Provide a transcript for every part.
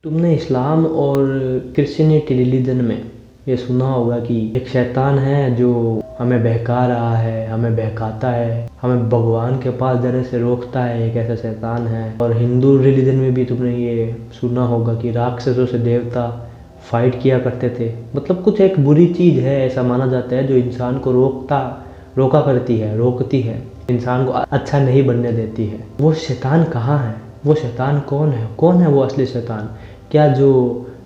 तुमने इस्लाम और Christianity religion में ये सुना होगा कि एक शैतान है जो हमें बहका रहा है, हमें बहकाता है, हमें भगवान के पास जाने से रोकता है। एक ऐसा शैतान है। और हिंदू रिलीजन में भी तुमने ये सुना होगा कि राक्षसों से देवता फाइट किया करते थे। मतलब कुछ एक बुरी चीज़ है, ऐसा माना जाता है, जो इंसान को रोकती है, इंसान को अच्छा नहीं बनने देती है। वो शैतान कहाँ है? वो शैतान कौन है? कौन है वो असली शैतान? क्या जो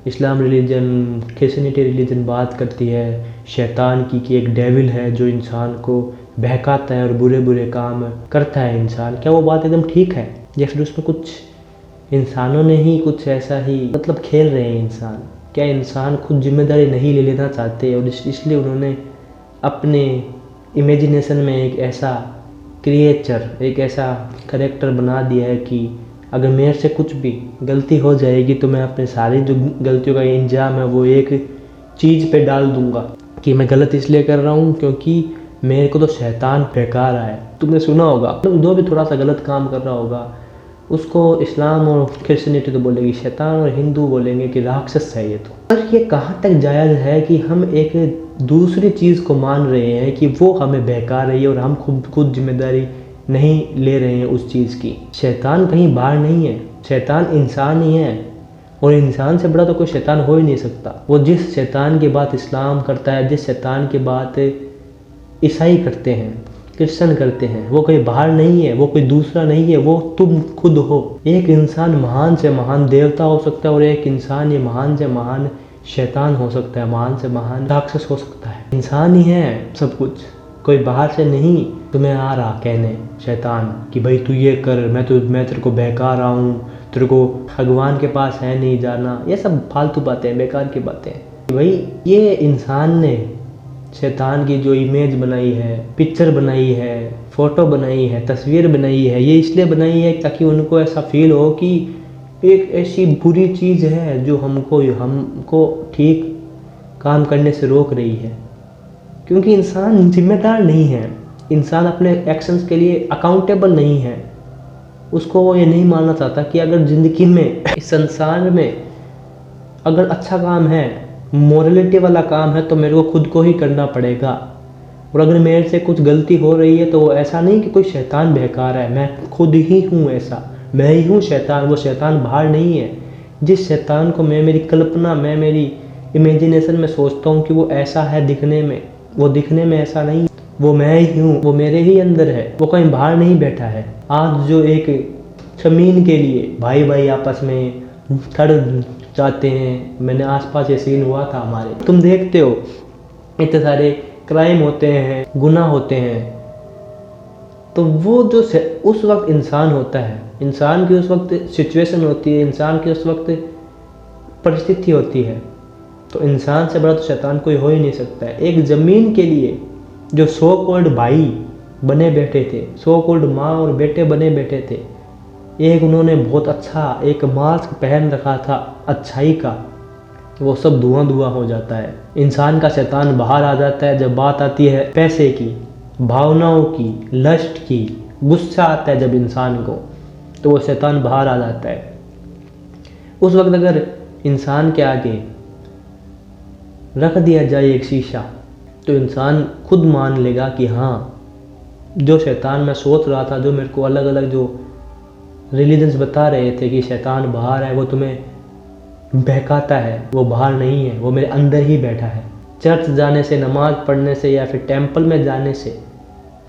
इस्लाम रिलीजन, क्रिश्चियनिटी रिलीजन बात करती है शैतान की कि एक डेविल है जो इंसान को बहकाता है और बुरे बुरे काम करता है इंसान, क्या वो बात एकदम ठीक है? या फिर उसमें कुछ इंसानों ने ही कुछ ऐसा ही मतलब खेल रहे हैं इंसान? क्या इंसान खुद जिम्मेदारी नहीं ले लेना चाहते और इसलिए उन्होंने अपने इमेजिनेशन में एक ऐसा क्रिएचर, एक ऐसा करेक्टर बना दिया है कि अगर मेरे से कुछ भी गलती हो जाएगी तो मैं अपने सारी जो गलतियों का इंजाम है वो एक चीज़ पे डाल दूंगा कि मैं गलत इसलिए कर रहा हूँ क्योंकि मेरे को तो शैतान बहका रहा है। तुमने सुना होगा, जो भी थोड़ा सा गलत काम कर रहा होगा उसको इस्लाम और क्रिश्चियनिटी तो बोलेगी शैतान और हिंदू बोलेंगे कि राक्षस है ये। तो पर ये कहाँ तक जायज़ है कि हम एक दूसरी चीज़ को मान रहे हैं कि वो हमें बहका रही है और हम खुद जिम्मेदारी नहीं ले रहे हैं उस चीज़ की? शैतान कहीं बाहर नहीं है, शैतान इंसान ही है और इंसान से बड़ा तो कोई शैतान हो ही नहीं सकता। वो जिस शैतान की बात इस्लाम करता है, जिस शैतान की बात ईसाई करते हैं, क्रिश्चियन करते हैं, वो कोई बाहर नहीं है, वो कोई दूसरा नहीं है, वो तुम खुद हो। एक इंसान महान से महान देवता हो सकता है और एक इंसान ये महान से महान शैतान हो सकता है, महान से महान राक्षस हो सकता है। इंसान ही है सब कुछ, कोई बाहर से नहीं तुम्हें आ रहा कहने शैतान कि भाई तू ये कर, मैं तेरे को बहका रहा हूँ, तेरे को भगवान के पास है नहीं जाना। ये सब फालतू बातें, बेकार की बातें। भाई ये इंसान ने शैतान की जो इमेज बनाई है, पिक्चर बनाई है, फ़ोटो बनाई है, तस्वीर बनाई है, ये इसलिए बनाई है ताकि उनको ऐसा फील हो कि एक ऐसी बुरी चीज़ है जो हमको ठीक काम करने से रोक रही है। क्योंकि इंसान जिम्मेदार नहीं है, इंसान अपने एक्शंस के लिए अकाउंटेबल नहीं है। उसको वो ये नहीं मानना चाहता कि अगर ज़िंदगी में, इस संसार में अगर अच्छा काम है, मोरलिटी वाला काम है तो मेरे को खुद को ही करना पड़ेगा। और अगर मेरे से कुछ गलती हो रही है तो वो ऐसा नहीं कि कोई शैतान बहका रहा है, मैं खुद ही हूँ ऐसा, मैं ही हूँ शैतान। वो शैतान बाहर नहीं है। जिस शैतान को मैं मेरी कल्पना, मैं मेरी इमेजिनेशन में सोचता हूँ कि वो ऐसा है दिखने में, वो दिखने में ऐसा नहीं, वो मैं ही हूँ, वो मेरे ही अंदर है, वो कहीं बाहर नहीं बैठा है। आज जो एक ज़मीन के लिए भाई भाई आपस में लड़ जाते हैं, मैंने आसपास ये सीन हुआ था हमारे, तुम देखते हो इतने सारे क्राइम होते हैं, गुनाह होते हैं, तो वो जो उस वक्त इंसान होता है, इंसान की उस वक्त सिचुएशन होती है, इंसान की उस वक्त परिस्थिति होती है, तो इंसान से बड़ा तो शैतान कोई हो ही नहीं सकता है। एक ज़मीन के लिए जो सो कॉल्ड भाई बने बैठे थे, सो कॉल्ड माँ और बेटे बने बैठे थे, एक उन्होंने बहुत अच्छा एक मास्क पहन रखा था अच्छाई का, वो सब धुआं धुआं हो जाता है। इंसान का शैतान बाहर आ जाता है जब बात आती है पैसे की, भावनाओं की, लस्ट की, गुस्सा आता है जब इंसान को, तो वो शैतान बाहर आ जाता है। उस वक्त अगर इंसान के आगे रख दिया जाए एक शीशा तो इंसान खुद मान लेगा कि हाँ, जो शैतान मैं सोच रहा था, जो मेरे को अलग अलग जो रिलीजन्स बता रहे थे कि शैतान बाहर है, वो तुम्हें बहकाता है, वो बाहर नहीं है, वो मेरे अंदर ही बैठा है। चर्च जाने से, नमाज पढ़ने से या फिर टेंपल में जाने से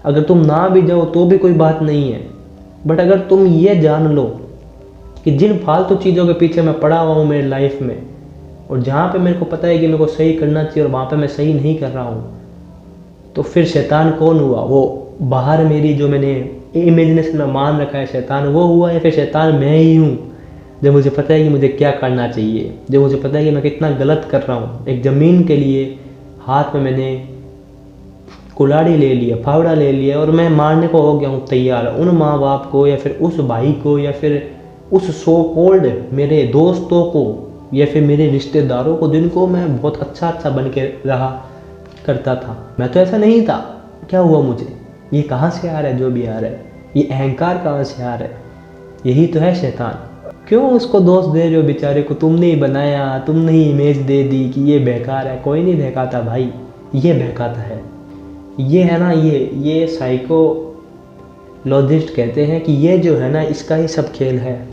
अगर तुम ना भी जाओ तो भी कोई बात नहीं है, बट अगर तुम ये जान लो कि जिन फालतू चीज़ों के पीछे मैं पड़ा हुआ हूँ मेरी लाइफ में, और जहाँ पे मेरे को पता है कि मेरे को सही करना चाहिए और वहाँ पे मैं सही नहीं कर रहा हूँ, तो फिर शैतान कौन हुआ? वो बाहर मेरी जो मैंने इमेजिनेशन में मान रखा है शैतान, वो हुआ, या फिर शैतान मैं ही हूँ जब मुझे पता है कि मुझे क्या करना चाहिए, जब मुझे पता है कि मैं कितना गलत कर रहा हूँ। एक ज़मीन के लिए हाथ में मैंने कुल्हाड़ी ले लिया, फावड़ा ले लिया और मैं मारने को हो गया हूँ तैयार, उन माँ बाप को या फिर उस भाई को या फिर उस सो कॉल्ड मेरे दोस्तों को या फिर मेरे रिश्तेदारों को, जिनको मैं बहुत अच्छा बन के रहा करता था। मैं तो ऐसा नहीं था, क्या हुआ मुझे? ये कहाँ से आ रहा है? जो भी आ रहा है, ये अहंकार कहाँ से आ रहा है? यही तो है शैतान। क्यों उसको दोष दे रहे हो बेचारे को? तुमने ही बनाया, तुमने ही इमेज दे दी कि ये बेकार है। कोई नहीं बहकाता भाई, ये बहकाता है। ये है ना, ये साइकोलॉजिस्ट कहते हैं कि ये जो है ना, इसका ही सब खेल है।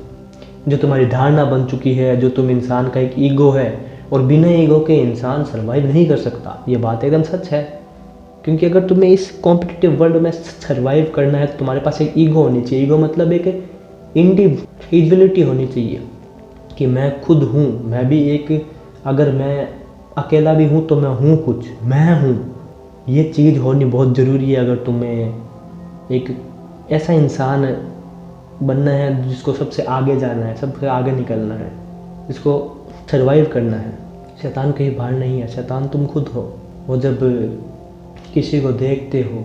जो तुम्हारी धारणा बन चुकी है, जो तुम इंसान का एक ईगो है, और बिना ईगो के इंसान सर्वाइव नहीं कर सकता। ये बात एकदम सच है। क्योंकि अगर तुम्हें इस कॉम्पिटिटिव वर्ल्ड में सर्वाइव करना है तो तुम्हारे पास एक ईगो होनी चाहिए। ईगो मतलब एक इंडिविजुअलिटी होनी चाहिए कि मैं खुद हूँ, मैं भी एक, अगर मैं अकेला भी हूँ तो मैं हूँ कुछ, मैं हूँ। ये चीज़ होनी बहुत ज़रूरी है अगर तुम्हें एक ऐसा इंसान बनना है जिसको सबसे आगे जाना है, सबसे आगे निकलना है, जिसको सर्वाइव करना है। शैतान कहीं बाहर नहीं है, शैतान तुम खुद हो। वो जब किसी को देखते हो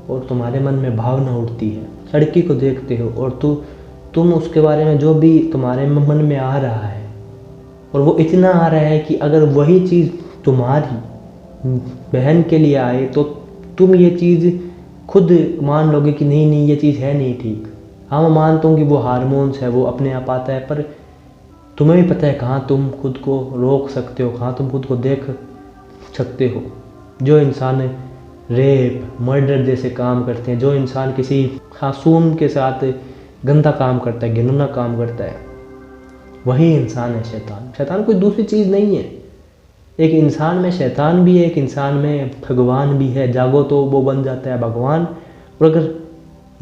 और तुम्हारे मन में भावना उठती है, लड़की को देखते हो और तुम उसके बारे में जो भी तुम्हारे मन में आ रहा है, और वो इतना आ रहा है कि अगर वही चीज़ तुम्हारी बहन के लिए आए तो तुम ये चीज़ खुद मान लोगे कि नहीं नहीं ये चीज़ है नहीं ठीक। हाँ मैं मानता हूँ कि वो हार्मोन्स है, वो अपने आप आता है, पर तुम्हें भी पता है कहाँ तुम खुद को रोक सकते हो, कहाँ तुम खुद को देख सकते हो। जो इंसान रेप, मर्डर जैसे काम करते हैं, जो इंसान किसी मासूम के साथ गंदा काम करता है, घिनौना काम करता है, वही इंसान है शैतान। शैतान कोई दूसरी चीज़ नहीं है। एक इंसान में शैतान भी है, एक इंसान में भगवान भी है। जागो तो वो बन जाता है भगवान, और अगर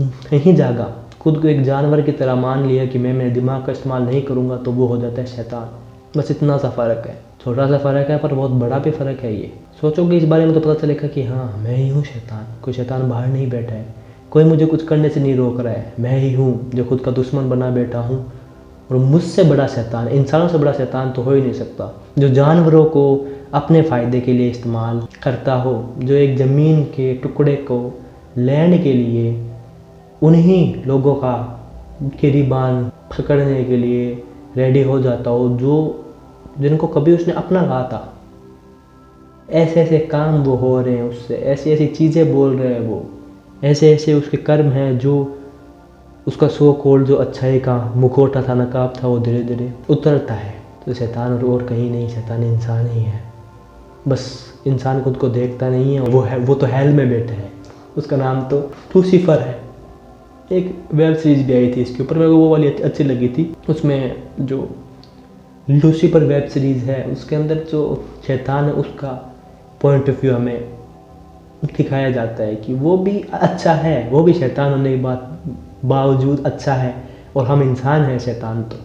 नहीं जागा, खुद को एक जानवर की तरह मान लिया कि मैं मेरे दिमाग का इस्तेमाल नहीं करूँगा, तो वो हो जाता है शैतान। बस इतना सा फ़र्क है, छोटा सा फ़र्क है, पर बहुत बड़ा भी फ़र्क है। ये सोचोगे इस बारे में तो पता चलेगा कि हाँ मैं ही हूँ शैतान। कोई शैतान बाहर नहीं बैठा है, कोई मुझे कुछ करने से नहीं रोक रहा है। मैं ही हूँ जो खुद का दुश्मन बना बैठा हूँ। और मुझसे बड़ा शैतान, इंसानों से बड़ा शैतान तो हो ही नहीं सकता, जो जानवरों को अपने फ़ायदे के लिए इस्तेमाल करता हो, जो एक ज़मीन के टुकड़े को लेने के लिए उन्हीं लोगों का गिरीबान पकड़ने के लिए रेडी हो जाता हो, जो जिनको कभी उसने अपना कहा था। ऐसे ऐसे काम वो हो रहे हैं उससे, ऐसी ऐसी चीज़ें बोल रहे हैं वो, ऐसे ऐसे उसके कर्म हैं, जो उसका सो कॉल्ड जो अच्छाई का मुखौटा था, नकाब था, वो धीरे धीरे उतरता है। तो शैतान और कहीं नहीं, शैतान इंसान ही है। बस इंसान खुद को देखता नहीं है। वो तो हेल में बैठा है। उसका नाम तो लूसीफर है। एक वेब सीरीज भी आई थी इसके ऊपर, मेरे को वो वाली अच्छी लगी थी। उसमें जो लूसीफर वेब सीरीज़ है, उसके अंदर जो शैतान है उसका पॉइंट ऑफ व्यू हमें दिखाया जाता है कि वो भी अच्छा है, वो भी शैतान होने के बावजूद अच्छा है। और हम इंसान हैं, शैतान तो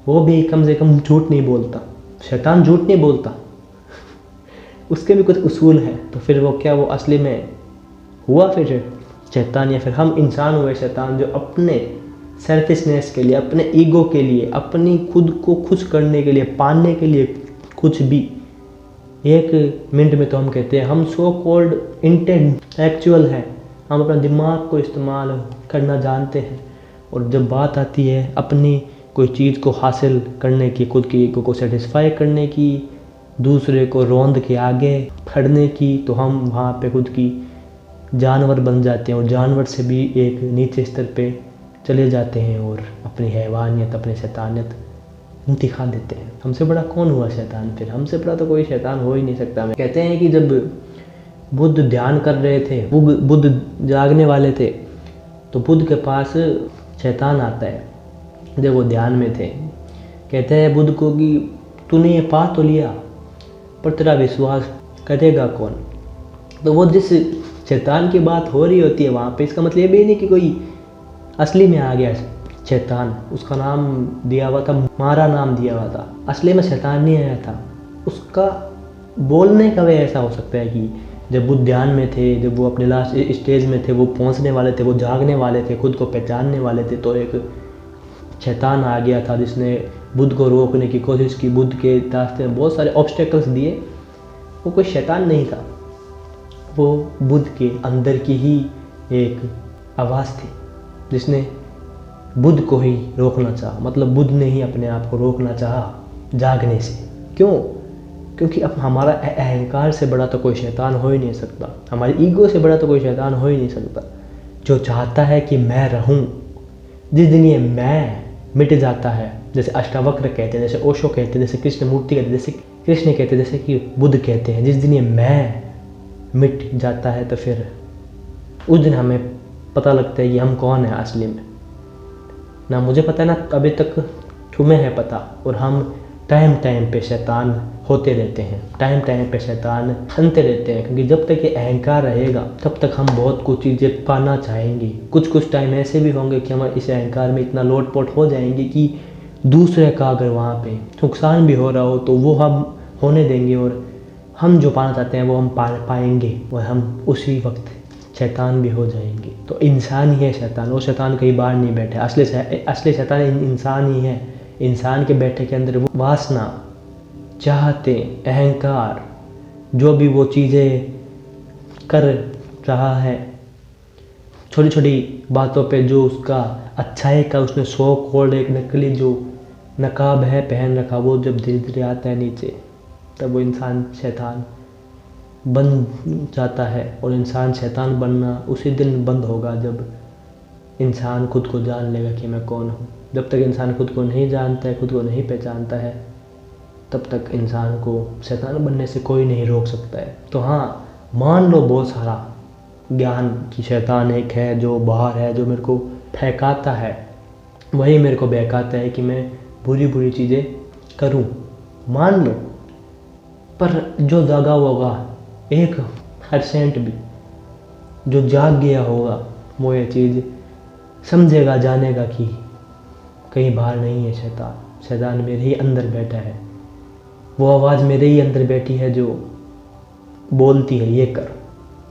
वो भी कम से कम झूठ नहीं बोलता। शैतान झूठ नहीं बोलता, उसके भी कुछ उसूल हैं। तो फिर वो क्या, वो असली में हुआ फिर शैतान, या फिर हम इंसान हुए शैतान, जो अपने सेल्फिशनेस के लिए, अपने ईगो के लिए, अपनी खुद को खुश करने के लिए, पाने के लिए कुछ भी, एक मिनट में तो हम कहते हैं हम सो कॉल्ड इंटेलेक्चुअल हैं, हम अपना दिमाग को इस्तेमाल करना जानते हैं। और जब बात आती है अपनी कोई चीज़ को हासिल करने की, खुद की ईगो को सेटिस्फाई करने की, दूसरे को रौंद के आगे बढ़ने की, तो हम वहाँ पे खुद की जानवर बन जाते हैं, और जानवर से भी एक नीचे स्तर पे चले जाते हैं और अपनी हैवानियत, अपनी शैतानियत दिखा देते हैं। हमसे बड़ा कौन हुआ शैतान? फिर हमसे बड़ा तो कोई शैतान हो ही नहीं सकता। कहते हैं कि जब बुद्ध ध्यान कर रहे थे, बुद्ध जागने वाले थे, तो बुद्ध के पास शैतान आता है जब वो ध्यान में थे। कहते हैं बुद्ध को कि तूने ये पा तो लिया, पर तेरा विश्वास करेगा कौन? तो वो जिस शैतान की बात हो रही होती है वहाँ पे, इसका मतलब ये भी नहीं कि कोई असली में आ गया शैतान। उसका नाम दिया हुआ था, मारा नाम दिया हुआ था। असली में शैतान नहीं आया था, उसका बोलने का वे ऐसा हो सकता है कि जब वो ध्यान में थे, जब वो अपने लास्ट स्टेज में थे, वो पहुंचने वाले थे, वो जागने वाले थे, खुद को पहचानने वाले थे, तो एक शैतान आ गया था जिसने बुद्ध को रोकने की कोशिश की। बुद्ध के रास्ते में बहुत सारे ऑब्स्टेकल्स दिए। वो कोई शैतान नहीं था, वो बुद्ध के अंदर की ही एक आवाज़ थी जिसने बुद्ध को ही रोकना चाहा। मतलब बुद्ध ने ही अपने आप को रोकना चाहा जागने से। क्यों? क्योंकि अब हमारा अहंकार से बड़ा तो कोई शैतान हो ही नहीं सकता, हमारी ईगो से बड़ा तो कोई शैतान हो ही नहीं सकता, जो चाहता है कि मैं रहूं। जिस दिन ये मैं मिट जाता है, जैसे अष्टावक्र कहते हैं, जैसे ओशो कहते हैं, जैसे कृष्णमूर्ति कहते हैं, जैसे कृष्ण कहते हैं, जैसे कि बुद्ध कहते हैं, जिस दिन ये मैं मिट जाता है तो फिर उस दिन हमें पता लगता है कि हम कौन है असली में। ना मुझे पता है ना अभी तक तुम्हें है पता, और हम टाइम टाइम पे शैतान होते रहते हैं, टाइम टाइम पे शैतान बनते रहते हैं, क्योंकि जब तक ये अहंकार रहेगा तब तक हम बहुत कुछ चीज़ें पाना चाहेंगे। कुछ टाइम ऐसे भी होंगे कि हम इस अहंकार में इतना लोटपोट हो जाएंगे कि दूसरे का अगर वहाँ पे नुकसान भी हो रहा हो तो वो हम होने देंगे, और हम जो पाना चाहते हैं वो हम पाएंगे, और हम उसी वक्त शैतान भी हो जाएंगे। तो इंसान ही है शैतान, वो शैतान कहीं बाहर नहीं बैठे, असली शैतान इंसान ही है। इंसान के बैठे के अंदर वो वासना, चाहते, अहंकार, जो भी वो चीज़ें कर रहा है, छोटी छोटी बातों पे जो उसका अच्छाई का उसने शौक और एक नकली जो नकाब है पहन रखा, वो जब धीरे धीरे आता है नीचे, तब वो इंसान शैतान बन जाता है। और इंसान शैतान बनना उसी दिन बंद होगा जब इंसान खुद को जान लेगा कि मैं कौन हूँ। जब तक इंसान खुद को नहीं जानता है, खुद को नहीं पहचानता है, तब तक इंसान को शैतान बनने से कोई नहीं रोक सकता है। तो हाँ, मान लो बहुत सारा ज्ञान कि शैतान एक है जो बाहर है, जो मेरे को फेंकाता है, वही मेरे को बहकाता है कि मैं बुरी बुरी चीज़ें करूं, मान लो। पर जो जागा होगा 1% भी, जो जाग गया होगा, वो ये चीज़ समझेगा, जानेगा कि कहीं बाहर नहीं है शैतान, शैतान मेरे ही अंदर बैठा है। वो आवाज़ मेरे ही अंदर बैठी है जो बोलती है ये कर,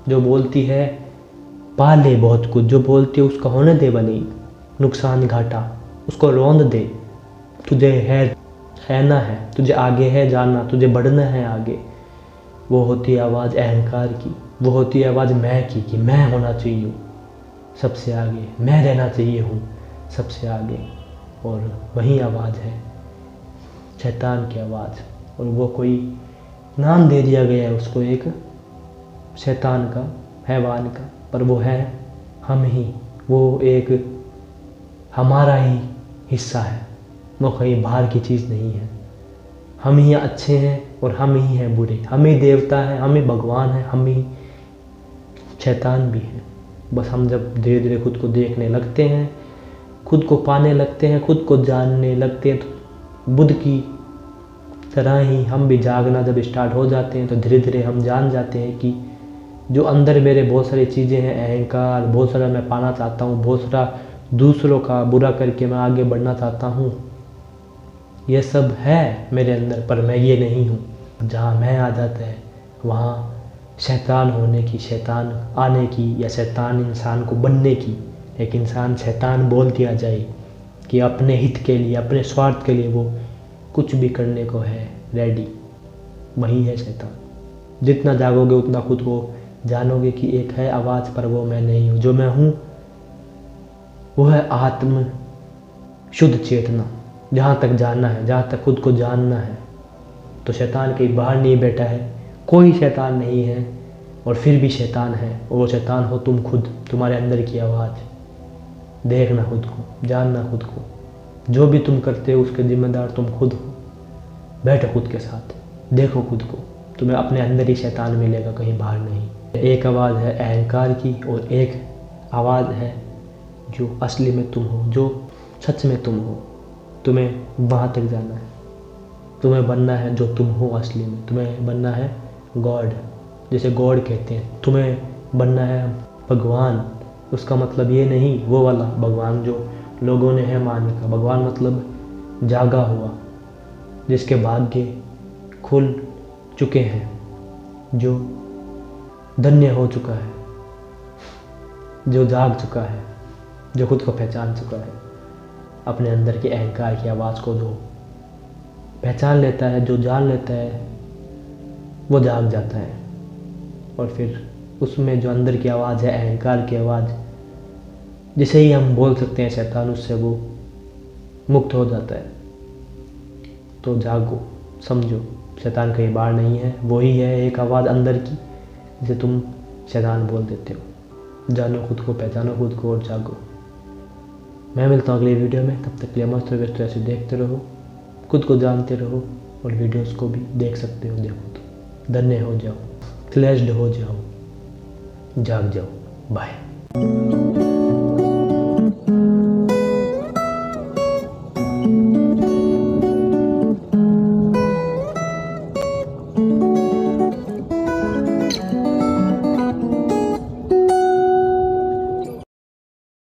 जो बोलती है पा ले बहुत कुछ, जो बोलती है उसका होने दे बनी नुकसान घाटा, उसको रौंद दे, तुझे है ना है, तुझे आगे है जाना, तुझे बढ़ना है आगे। वो होती है आवाज़ अहंकार की, वो होती है आवाज़ मैं की, कि मैं होना चाहिए सबसे आगे, मैं रहना चाहिए हूँ सबसे आगे। और वही आवाज़ है शैतान की आवाज़, और वो कोई नाम दे दिया गया है उसको एक शैतान का, हैवान का, पर वो है हम ही, वो एक हमारा ही हिस्सा है, वो कहीं बाहर की चीज़ नहीं है। हम ही अच्छे हैं और हम ही हैं बुरे, हम ही देवता हैं, हम ही भगवान हैं, हम ही शैतान भी हैं। बस हम जब धीरे धीरे खुद को देखने लगते हैं, खुद को पाने लगते हैं, खुद को जानने लगते हैं, तो बुद्ध की तरह ही हम भी जागना जब स्टार्ट हो जाते हैं, तो धीरे धीरे हम जान जाते हैं कि जो अंदर मेरे बहुत सारी चीज़ें हैं, अहंकार, बहुत सारा मैं पाना चाहता हूँ, बहुत सारा दूसरों का बुरा करके मैं आगे बढ़ना चाहता हूँ, ये सब है मेरे अंदर, पर मैं ये नहीं हूँ। जहाँ मैं आ जाता है वहाँ शैतान होने की, शैतान आने की, या शैतान इंसान को बनने की, एक इंसान शैतान बोल दिया जाए कि अपने हित के लिए, अपने स्वार्थ के लिए वो कुछ भी करने को है रेडी, वही है शैतान। जितना जागोगे उतना खुद को जानोगे कि एक है आवाज़, पर वो मैं नहीं हूँ। जो मैं हूँ वो है आत्म शुद्ध चेतना। जहाँ तक जानना है, जहाँ तक खुद को जानना है, तो शैतान कहीं बाहर नहीं बैठा है, कोई शैतान नहीं है, और फिर भी शैतान है, और वो शैतान हो तुम खुद, तुम्हारे अंदर की आवाज़। देखना खुद को, जानना खुद को, जो भी तुम करते हो उसके जिम्मेदार तुम खुद हो। बैठो खुद के साथ, देखो खुद को, तुम्हें अपने अंदर ही शैतान मिलेगा, कहीं बाहर नहीं। एक आवाज़ है अहंकार की, और एक आवाज़ है जो असली में तुम हो, जो सच में तुम हो। तुम्हें वहाँ तक जाना है, तुम्हें बनना है जो तुम हो असली में। तुम्हें बनना है गॉड, जैसे गॉड कहते हैं, तुम्हें बनना है भगवान। उसका मतलब ये नहीं वो वाला भगवान जो लोगों ने है मान रखा। भगवान मतलब जागा हुआ, जिसके भाग्य खुल चुके हैं, जो धन्य हो चुका है, जो जाग चुका है, जो खुद को पहचान चुका है। अपने अंदर के अहंकार की आवाज़ को जो पहचान लेता है, जो जान लेता है, वो जाग जाता है। और फिर उसमें जो अंदर की आवाज़ है, अहंकार की आवाज़, जिसे ही हम बोल सकते हैं शैतान, उससे वो मुक्त हो जाता है। तो जागो, समझो, शैतान कहीं बाहर नहीं है, वही है एक आवाज़ अंदर की, जिसे तुम शैतान बोल देते हो। जानो खुद को, पहचानो खुद को, और जागो। मैं मिलता हूँ अगली वीडियो में, तब तक के लिए मस्त रहो, व्यस्त ऐसे देखते रहो, खुद को जानते रहो और वीडियोस को भी देख सकते हो। देखो तो धन्य हो जाओ, क्लैश्ड हो जाओ, जाग जाओ। बाय।